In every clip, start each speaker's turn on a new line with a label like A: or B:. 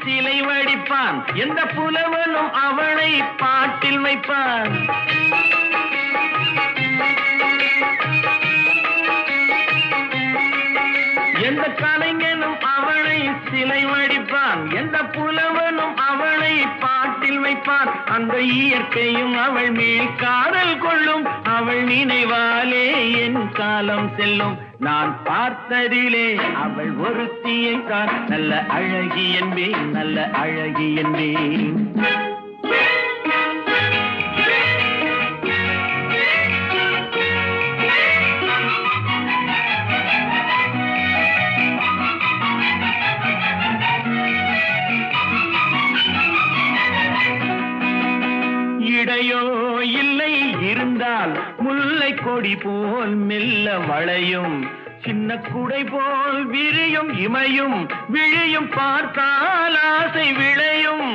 A: சிலை வடிப்பான், எந்த புலவனும் அவளை பாட்டில் வைப்பான். எந்த கலைஞனும் அவளை சிலை வடிப்பான், எந்த புலவனும் அவளை பாட்டில் வைப்பான். அந்த இயற்கையும் அவள் மேல் காதல் கொள்ளும், அவள் நினைவாலே என் காலம் செல்லும். நான் பார்த்ததிலே அவள் ஒருத்தியை தான் நல்ல அழகி என்பேன், நல்ல அழகி என்பேன். இடையோ இல்லை இருந்தால் முல்லை கொடி போல் மெல்ல வளையும், சின்ன குடை போல் விரியும் இமையும் விழியும் பார்த்தால் ஆசை விளையும்.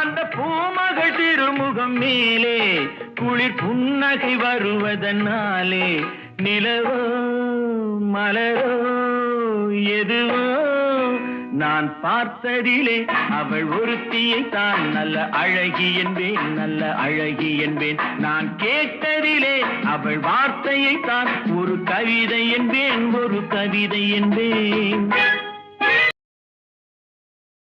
A: அந்த பூமகள் திருமுகம் மேலே குளிர் புன்னகை வருவதனாலே நிலவோ மலரோ எதுவோ நான் பார்த்ததிலே அவள் ஒருத்தியை தான் நல்ல அழகி என்பேன், நல்ல அழகி என்பேன். நான் கேட்டதிலே அவள் வார்த்தையை தான் ஒரு கவிதை என்பேன், ஒரு கவிதை என்பேன்.